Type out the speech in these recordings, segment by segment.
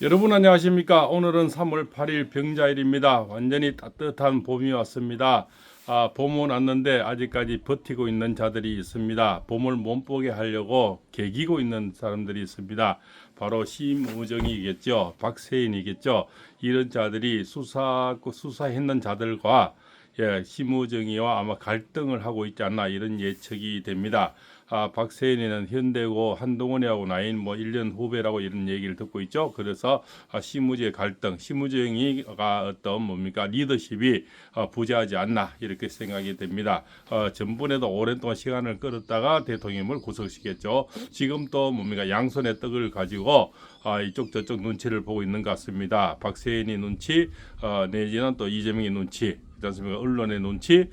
여러분 안녕하십니까? 오늘은 3월 8일 병자일입니다. 완전히 따뜻한 봄이 왔습니다. 봄은 왔는데 아직까지 버티고 있는 자들이 있습니다. 봄을 못보게 하려고 개기고 있는 사람들이 있습니다. 바로 심우정이겠죠. 박세인이겠죠. 이런 자들이 수사했는 자들과 심우정이와 아마 갈등을 하고 있지 않나 이런 예측이 됩니다. 박세인이는 현대고 한동훈이하고 나이는 1년 후배라고 이런 얘기를 듣고 있죠. 그래서 심우주의 갈등, 심우정이가 어떤 리더십이 부재하지 않나 이렇게 생각이 됩니다. 전번에도 오랜 동안 시간을 끌었다가 대통령을 구속시켰죠. 지금 또 양손에 떡을 가지고 이쪽 저쪽 눈치를 보고 있는 것 같습니다. 박세인이 눈치, 내지는 또 이재명의 눈치. 않습니까? 언론의 눈치,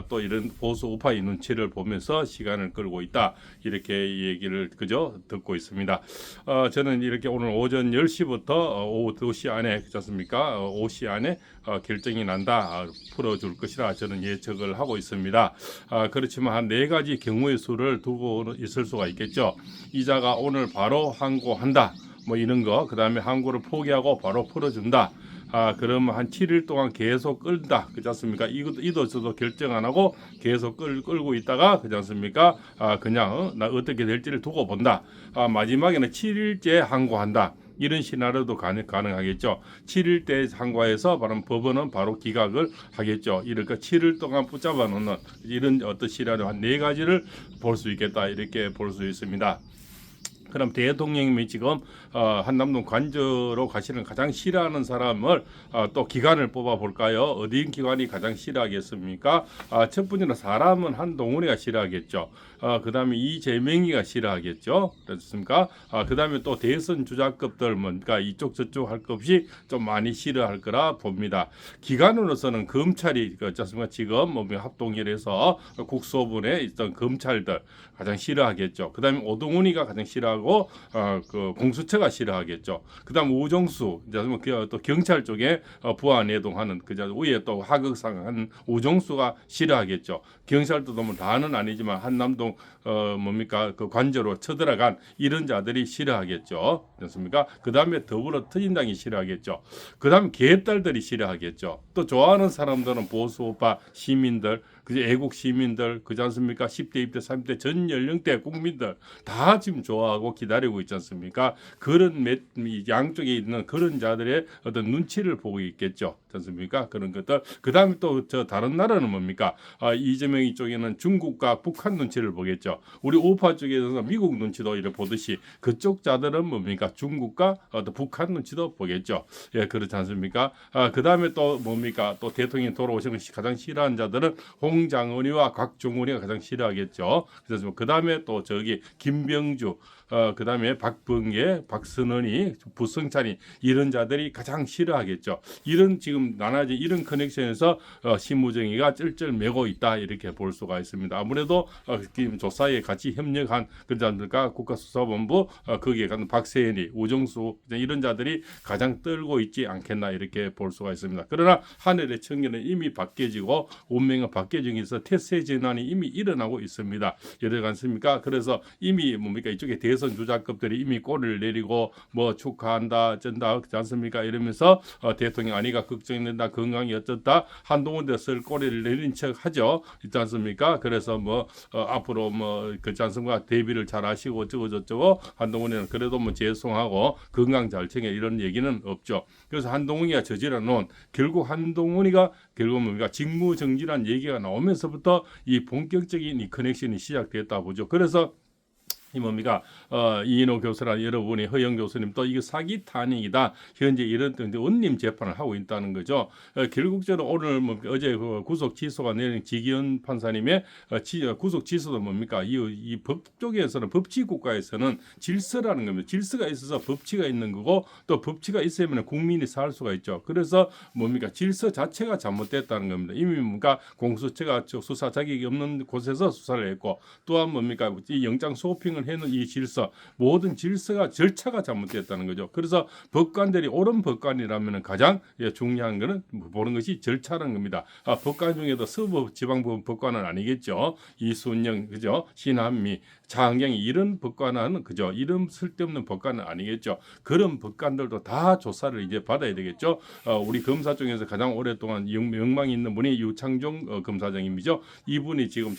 또 이런 보수 우파의 눈치를 보면서 시간을 끌고 있다 이렇게 얘기를 듣고 있습니다. 저는 이렇게 오늘 오전 10시부터 오후 2시 안에 그렇지 않습니까? 5시 안에 결정이 난다, 풀어줄 것이라 저는 예측을 하고 있습니다. 그렇지만 한 4가지 경우의 수를 두고 있을 수가 있겠죠. 이자가 오늘 바로 항고한다, 이런 거, 그 다음에 항고를 포기하고 바로 풀어준다. 그러면 한 7일 동안 계속 끌다, 그렇지 않습니까? 이도 저도 결정 안 하고 계속 끌고 있다가, 그렇지 않습니까? 그냥 나 어떻게 될지를 두고 본다. 마지막에는 7일째 항고한다. 이런 시나리오도 가능하겠죠. 7일째 항고해서 법원은 바로 기각을 하겠죠. 이러니까 7일 동안 붙잡아 놓는 이런 어떤 시나리오 한 4가지를 볼 수 있겠다, 이렇게 볼 수 있습니다. 그럼 대통령님이 지금 한남동 관저로 가시는 가장 싫어하는 사람을 또 기관을 뽑아 볼까요? 어디 기관이 가장 싫어하겠습니까? 첫 번째는 사람은 한동훈이가 싫어하겠죠. 그 다음에 이재명이가 싫어하겠죠. 그렇습니까? 그 다음에 또 대선 주자급들 그러니까 이쪽 저쪽 할 것 없이 좀 많이 싫어할 거라 봅니다. 기관으로서는 검찰이 그렇습니까? 지금 합동일에서 국소부에 있던 검찰들 가장 싫어하겠죠. 그 다음에 오동훈이가 가장 싫어하고 그 공수처가 싫어하겠죠. 그다음 우정수, 또 경찰 쪽에 부하 내동하는 위에 또 하극상한 우정수가 싫어하겠죠. 경찰도 너무 다는 아니지만 한남동 그 관저로 쳐들어간 이런 자들이 싫어하겠죠. 그렇습니까? 그다음에 더불어 터진당이 싫어하겠죠. 그다음 개딸들이 싫어하겠죠. 또 좋아하는 사람들은 보수우파 시민들, 애국 시민들, 그렇지 않습니까? 10대, 20대, 30대 전 연령대 국민들 다 지금 좋아하고 기다리고 있지 않습니까? 그런 양쪽에 있는 그런 자들의 어떤 눈치를 보고 있겠죠. 그렇지 않습니까? 그런 것들. 그다음에 또 저 다른 나라는 뭡니까? 이재명이 쪽에는 중국과 북한 눈치를 보겠죠. 우리 우파 쪽에서는 미국 눈치도 이렇게 보듯이 그쪽 자들은 뭡니까? 중국과 또 북한 눈치도 보겠죠. 예, 그렇지 않습니까? 그다음에 또 뭡니까? 또 대통령이 돌아오시는 가장 싫어하는 자들은 홍장은이와 곽종훈이가 가장 싫어하겠죠. 그래서 그다음에 또 김병주, 그다음에 박범계, 박선원이, 부성찬이 이런 자들이 가장 싫어하겠죠. 이런 지금 나눠진 이런 커넥션에서 심우정이가 쩔쩔 매고 있다, 이렇게 볼 수가 있습니다. 아무래도 조사에 같이 협력한 그런 자들과 국가수사본부, 거기에 가는 박세현이, 우정수 이런 자들이 가장 떨고 있지 않겠나 이렇게 볼 수가 있습니다. 그러나 하늘의 청년은 이미 바뀌어지고 운명은 바뀌어지면서 태세 전환이 이미 일어나고 있습니다. 여러 않습니까? 그래서 이미 이쪽에 대선 주자급들이 이미 꼬리를 내리고 축하한다, 쩐다, 그렇지 않습니까? 이러면서 대통령 안위가 걱정된다, 건강이 어쩌다, 한동훈 대설 꼬리를 내린 척 하죠. 있지 않습니까? 그래서 앞으로 그렇지 않습니까? 대비를 잘 하시고 어쩌고 저쩌고, 한동훈이는 그래도 죄송하고 건강 잘 챙겨 이런 얘기는 없죠. 그래서 한동훈이가 저지러 놓은, 결국 한동훈이가 직무정지란 얘기가 나오면서부터 이 본격적인 이 커넥션이 시작됐다 보죠. 그래서 이인호 교수라 여러분이 허영 교수님 또 이거 사기 탄핵이다, 현재 이런 원님 재판을 하고 있다는 거죠. 결국적으로 오늘 어제 구속 취소가 내린 지기현 판사님의 구속 취소도 이 법 쪽에서는, 법치 국가에서는 질서라는 겁니다. 질서가 있어서 법치가 있는 거고, 또 법치가 있으면 국민이 살 수가 있죠. 그래서 질서 자체가 잘못됐다는 겁니다. 이미 공수처가 수사 자격이 없는 곳에서 수사를 했고, 또한 이 영장 소핑을 시행을 해놓은 이 질서, 모든 질서가 절차가 잘못됐다는 거죠. 그래서 법관들이 옳은 법관이라면 가장 중요한 것은 보는 것이 절차라는 겁니다. 법관 중에도 서부 지방법 법관은 아니겠죠. 이순영, 그죠? 신한미, 장경이 이런 법관은 그죠? 이런 쓸데없는 법관은 아니겠죠. 그런 법관들도 다 조사를 이제 받아야 되겠죠. 우리 검사 중에서 가장 오랫동안 명망이 있는 분이 유창종 검사장님이죠. 이분이 지금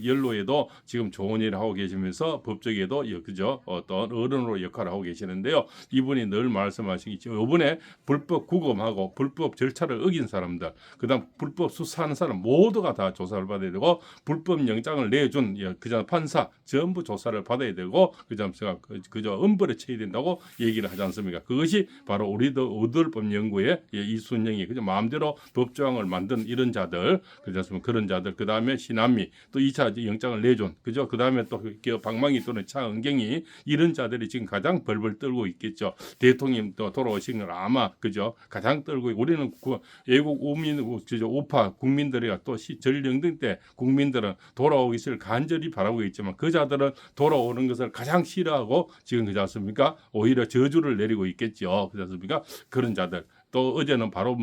연로에도 지금 좋은 일을 하고 계시면서 법조계에도 그죠? 어떤 어른으로 역할을 하고 계시는데요. 이분이 늘 말씀하시겠죠. 이번에 불법 구금하고 불법 절차를 어긴 사람들, 그다음 불법 수사하는 사람 모두가 다 조사를 받아야 되고 불법 영장을 내준 그저 판사 전부 조사를 받아야 되고 그저 엄벌에 처해야 된다고 얘기를 하지 않습니까? 그것이 바로 우리도 의들법 연구의 이순영이 그저 마음대로 법조항을 만든 이런 자들, 그런 자들, 그 다음에 신한미 또 2차 영장을 내준 그죠? 그 다음에 또 방망이 또는 차은경이 이런 자들이 지금 가장 벌벌 떨고 있겠죠. 대통령 또 돌아오신 걸 아마 그죠? 가장 떨고 우리는 애국 우민 우파 국민들이가 또 전령등 때 국민들은 돌아오기를 간절히 바라고 있지만 그 자들은 돌아오는 것을 가장 싫어하고 지금 그렇지 않습니까? 오히려 저주를 내리고 있겠죠. 그렇지 않습니까? 그런 자들. 또 어제는 바로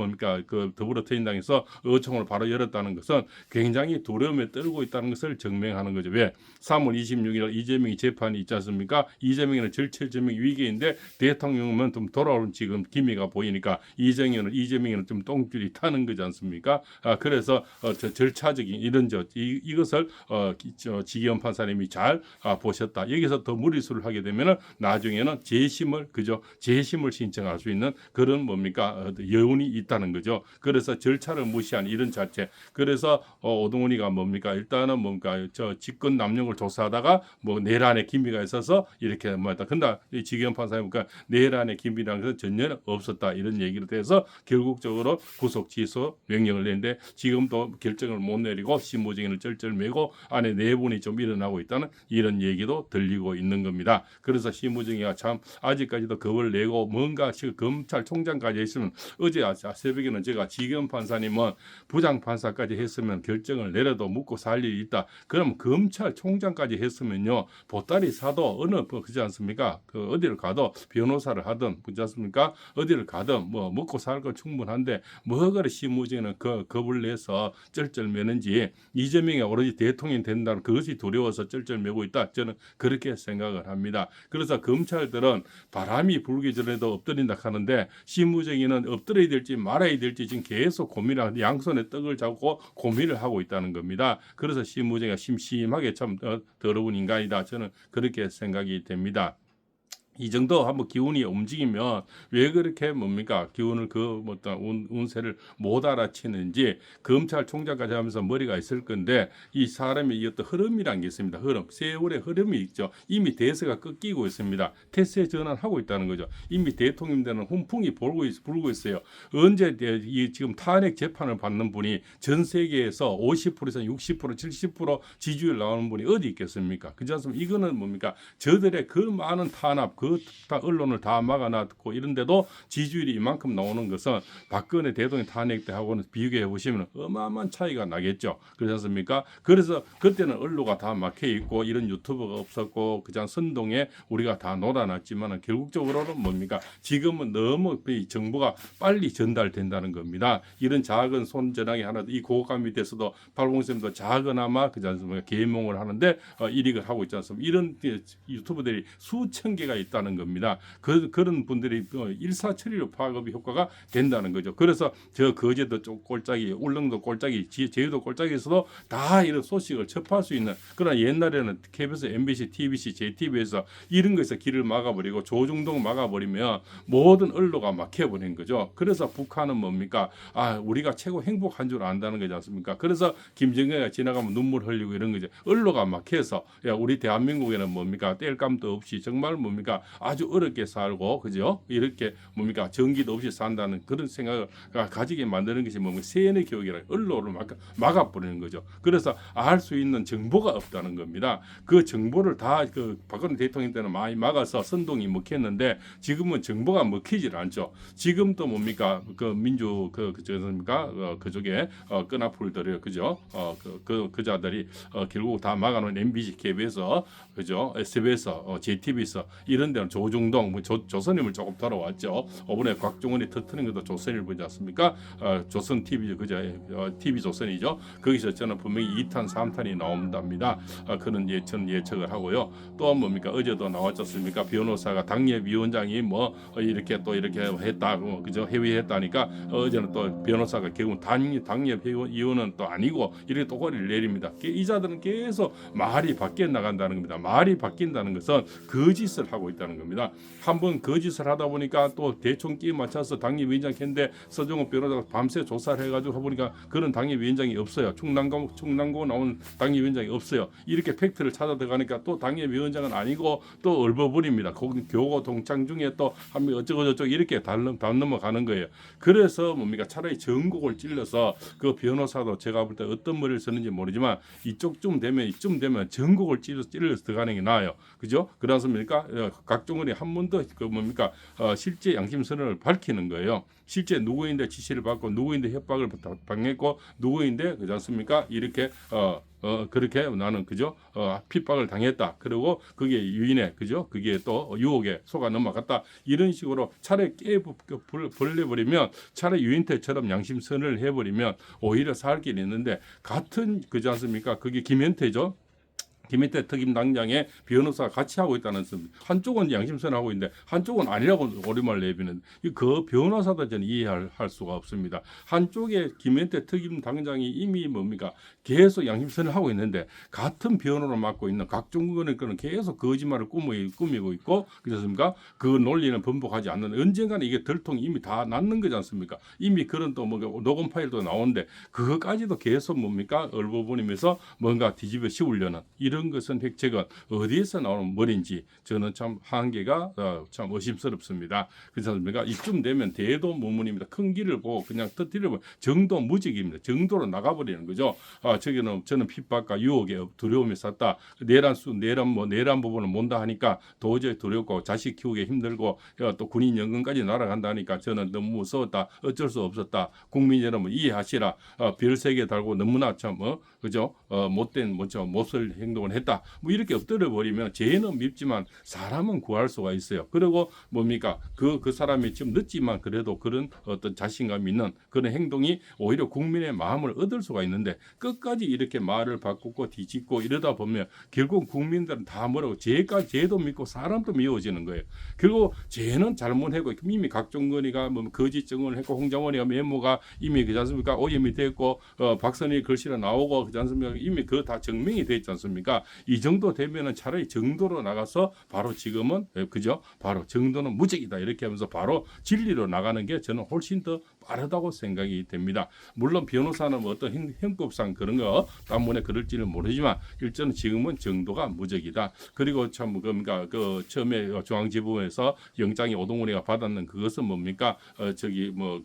그 더불어민주당에서 의총을 바로 열었다는 것은 굉장히 두려움에 떨고 있다는 것을 증명하는 거죠. 왜? 3월 26일 이재명이 재판이 있지 않습니까? 이재명은 절체절명 위기인데 대통령은 좀 돌아오는 지금 기미가 보이니까 이재명은 좀 똥줄이 타는 거지 않습니까? 그래서 절차적인 이런 이것을 지기현 판사님이 잘 보셨다. 여기서 더 무리수를 하게 되면은 나중에는 재심을 신청할 수 있는 그런 여운이 있다는 거죠. 그래서 절차를 무시한 이런 자체. 그래서 오동훈이가 일단은 직권 남용을 조사하다가 내란의 기미가 있어서 이렇게 근데 지기현 판사님 내란의 기미라는 것은 전혀 없었다 이런 얘기를 해서 결국적으로 구속 취소 명령을 내는데 지금도 결정을 못 내리고 신무증인을 쩔쩔매고 안에 내분이 좀 일어나고 있다는 이런 얘기도 들리고 있는 겁니다. 그래서 신무증이가 참 아직까지도 겁을 내고 뭔가 검찰총장까지 했으면 어제 새벽에는 제가 지기현 판사님은 부장판사까지 했으면 결정을 내려도 묻고 살 일이 있다. 그럼 검찰총장까지 했으면요 보따리 사도 어느 그렇지 않습니까? 어디를 가도 변호사를 하든 그렇지 않습니까? 어디를 가든 먹고 살 건 충분한데 그래 신무증인은 겁을 내서 쩔쩔매는지 이재명이 오로지 대통령이 된다는 그것이 두려워서 쩔쩔매고 있다. 저는 그렇게 생각을 합니다. 그래서 검찰들은 바람이 불기 전에도 엎드린다 하는데 신무증인은 엎드려야 될지 말아야 될지 지금 계속 고민하고 양손에 떡을 잡고 고민을 하고 있다는 겁니다. 그래서 신무증이가 심심하게 참 더러운 인간이다. 저는 그렇게 생각이 됩니다. 이 정도 한번 기운이 움직이면 왜 그렇게 기운을 운세를 못 알아채는지 검찰총장까지 하면서 머리가 있을 건데 이 사람의 어떤 흐름이란 게 있습니다. 세월의 흐름이 있죠. 이미 대세가 꺾이고 있습니다. 태세 전환하고 있다는 거죠. 이미 대통령 되는 훈풍이 불고 있어요. 언제 지금 탄핵 재판을 받는 분이 전 세계에서 50%에서 60%, 70% 지지율 나오는 분이 어디 있겠습니까? 그렇지 않습니까? 이거는 저들의 그 많은 탄압, 언론을 다 막아놨고 이런데도 지지율이 이만큼 나오는 것은 박근혜 대통령 탄핵 때하고는 비교해 보시면 어마어마한 차이가 나겠죠. 그렇지 않습니까? 그래서 그때는 언론가 다 막혀 있고 이런 유튜버가 없었고 그냥 선동에 우리가 다 놀아놨지만 결국적으로는 지금은 너무 정보가 빨리 전달된다는 겁니다. 이런 작은 손전화기 하나 이 고감 밑에서도 팔공쌤도 작은아마 그렇지 않습니까? 계몽을 하는데 일익을 하고 있지 않습니까? 이런 유튜버들이 수천 개가 있다는 겁니다. 그런 분들이 일사천리로 파급이 효과가 된다는 거죠. 그래서 저 거제도 꼴짝이, 울릉도 꼴짝이, 제주도 꼴짝이에서도 다 이런 소식을 접할 수 있는 그러나 옛날에는 KBS, MBC, TBC, JTBC에서 이런 것에서 길을 막아버리고 조중동 막아버리면 모든 언론가 막혀버린 거죠. 그래서 북한은 우리가 최고 행복한 줄 안다는 거지 않습니까? 그래서 김정은이가 지나가면 눈물 흘리고 이런 거죠. 언론가 막혀서 우리 대한민국에는 뗄감도 없이 정말 아주 어렵게 살고 그죠? 이렇게 뭡니까 전기도 없이 산다는 그런 생각을 가지게 만드는 것이 뭡니까 세뇌 교육이라 언론을 막아버리는 거죠. 그래서 알 수 있는 정보가 없다는 겁니다. 그 정보를 다 그 박근혜 대통령 때는 많이 막아서 선동이 먹혔는데 지금은 정보가 먹히질 않죠. 지금도 뭡니까 그 민주 저습니까 그쪽에 끈앞풀들이 그죠? 그자들이 결국 다 막아놓은 MBC, KBS, 그죠? SBS, JTBS 이런 데는 조중동, 조선일보 조금 돌아왔죠. 이번에 곽종원이 터트린 것도 조선일보지 않습니까? 조선 TV 그죠? TV 조선이죠. 거기서 저는 분명히 2탄, 3탄이 나온답니다. 그런 저는 예측을 하고요. 또 뭡니까 어제도 나왔지 않습니까? 변호사가 당협위원장이 뭐 이렇게 또 이렇게 했다, 그죠? 회의했다니까 어제는 또 변호사가 결국 당협위원은 또 아니고 이렇게 똑바로 내립니다. 이 자들은 계속 말이 바뀌어 나간다는 겁니다. 말이 바뀐다는 것은 거짓을 하고 있다는 겁니다. 한번 거짓을 하다 보니까 또 대충 끼 맞춰서 당협위원장 했는데 서정호 변호사가 밤새 조사를 해가지고 보니까 그런 당협위원장이 없어요. 충남고 나온 당협위원장이 없어요. 이렇게 팩트를 찾아 들어가니까 또 당협위원장은 아니고 또 얼버무립니다. 교고 동창 중에 또 한 명 어쩌고저쩌고 이렇게 다 넘어가는 거예요. 그래서 뭡니까 차라리 전국을 찔러서 그 변호사도 제가 볼 때 어떤 머리를 쓰는지 모르지만 이쯤 되면 전국을 찔러서 들어가는 게 나아요. 그죠? 그렇습니까? 각종원이 한 번 더 그 뭡니까 실제 양심선언을 밝히는 거예요. 실제 누구인데 지시를 받고 누구인데 협박을 당했고 누구인데 그렇지 않습니까? 이렇게 그렇게 나는 그죠? 핍박을 당했다. 그리고 그게 유인해 그죠? 그게 또 유혹에 속아 넘어갔다. 이런 식으로 차라리 벌려버리면 차라리 유인태처럼 양심선언을 해버리면 오히려 살 길이 있는데 같은 그지 않습니까? 그게 김현태죠. 김현태 특임당장의 변호사가 같이 하고 있다는 점. 한쪽은 양심선언하고 있는데 한쪽은 아니라고 오리말 내비는 그 변호사도 저는 이해할 수가 없습니다. 한쪽에 김현태 특임당장이 이미 뭡니까 계속 양심선언하고 있는데 같은 변호를 맡고 있는 각종근의 거는 계속 거짓말을 꾸미고 있고 그렇습니까? 그 논리는 번복하지 않는 언젠가는 이게 덜통이 이미 다 났는 거지 않습니까? 이미 그런 또 뭔가 녹음 파일도 나오는데 그것까지도 계속 뭡니까 얼버무리면서 뭔가 뒤집어 씌우려는 이런 것은 획책은 어디에서 나오는 머리인지 저는 참 한계가 참 의심스럽습니다. 그래서 이쯤 되면 대도무문입니다. 큰 길을 보고 그냥 터뜨리면 정도 무직입니다. 정도로 나가버리는 거죠. 저는 핍박과 유혹에 두려움이 샀다. 내란 부분을 몬다 하니까 도저히 두렵고 자식 키우기 힘들고 또 군인 연금까지 날아간다니까 저는 너무 무서웠다. 어쩔 수 없었다. 국민 여러분 이해하시라. 별 3개 달고 너무나 참 그죠? 못된 못쓸 행동을 했다. 뭐 이렇게 엎드려 버리면 죄는 밉지만 사람은 구할 수가 있어요. 그리고 뭡니까 그 사람이 지금 늦지만 그래도 그런 어떤 자신감 있는 그런 행동이 오히려 국민의 마음을 얻을 수가 있는데 끝까지 이렇게 말을 바꾸고 뒤집고 이러다 보면 결국 국민들은 다 뭐라고 죄도 믿고 사람도 미워지는 거예요. 그리고 죄는 잘못했고 이미 각종건이가 뭐 거짓 증언을 했고 홍장원이가 메모가 이미 그렇지 않습니까 오염이 됐고 박선희 글씨가 나오고 그렇지 않습니까 이미 그거 다 증명이 됐지 않습니까? 이 정도 되면은 차라리 정도로 나가서 바로 지금은 그죠? 바로 정도는 무적이다 이렇게 하면서 바로 진리로 나가는 게 저는 훨씬 더 빠르다고 생각이 됩니다. 물론 변호사는 뭐 어떤 형법상 그런 거 때문에 그럴지는 모르지만 일전은 지금은 정도가 무적이다. 그리고 참 그러니까 그 처음에 중앙지법에서 영장이 오동훈이가 받았는 그것은 뭡니까? 저기 뭐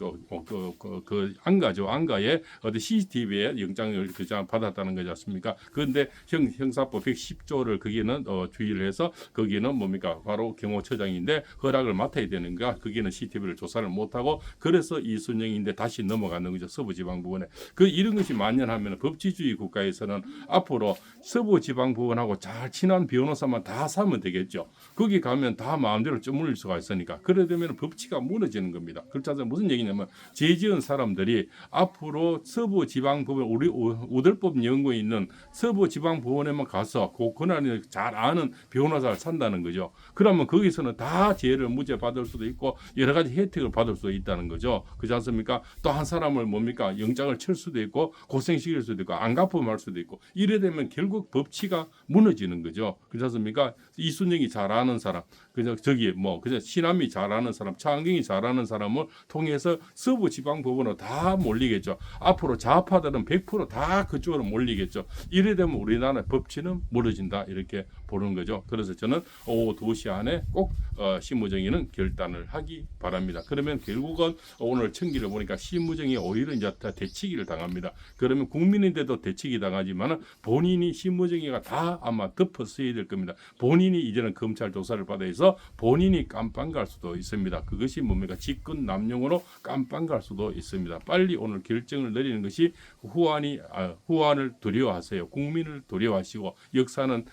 그 안가죠. 안가에 어디 CCTV에 영장을 그냥 받았다는 거지 않습니까? 그런데 형사법 110조를 거기는 주의를 해서 거기는 뭡니까? 바로 경호처장인데 허락을 맡아야 되는가? 거기는 CCTV를 조사를 못하고 그래서 이순영인데 다시 넘어가는 거죠. 서부지방법원에. 이런 것이 만연하면 법치주의 국가에서는 앞으로 서부지방법원하고 잘 친한 변호사만 다 사면 되겠죠. 거기 가면 다 마음대로 쩌물릴 수가 있으니까. 그래 되면 법치가 무너지는 겁니다. 그렇다면 무슨 얘기냐면 죄 지은 사람들이 앞으로 서부지방법원 우리 우들법 연구에 있는 서부지방법원에만 가서 그날에 잘 아는 변호사를 산다는 거죠. 그러면 거기서는 다 죄를 무죄 받을 수도 있고 여러 가지 혜택을 받을 수도 있다는 거죠. 그렇지 않습니까? 또 한 사람을 뭡니까 영장을 칠 수도 있고 고생시킬 수도 있고 안 갚음할 수도 있고 이래 되면 결국 법치가 무너지는 거죠. 그렇지 않습니까? 이순영이 잘 아는 사람 그저 저기 뭐 그저 신남이 잘하는 사람, 차은경이 잘하는 사람을 통해서 서부지방법원으로 다 몰리겠죠. 앞으로 좌파들은 100%다 그쪽으로 몰리겠죠. 이래 되면 우리나라 법치는 무너진다 이렇게 보는 거죠. 그래서 저는 오후 2시 안에 꼭 심무정의는 결단을 하기 바랍니다. 그러면 결국은 오늘 청기를 보니까 심무정이 오히려 이제 대치기를 당합니다. 그러면 국민인데도 대치기 당하지만 본인이 심무정의가 다 아마 덮어서야 될 겁니다. 본인이 이제는 검찰 조사를 받아서 본인이 깜빵 갈 수도 있습니다. 그것이 뭡니까? 직권 남용으로 깜빵 갈 수도 있습니다. 빨리 오늘 결정을 내리는 것이 후환을 두려워하세요. 국민을 두려워하시고 역사는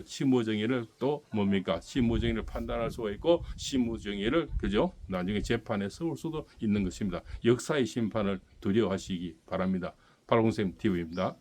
심무정의를 또 뭡니까? 심무정의를 판단할 수가 있고 심무정의를 그죠? 나중에 재판에 세울 수도 있는 것입니다. 역사의 심판을 두려워하시기 바랍니다. 발공쌤 TV입니다.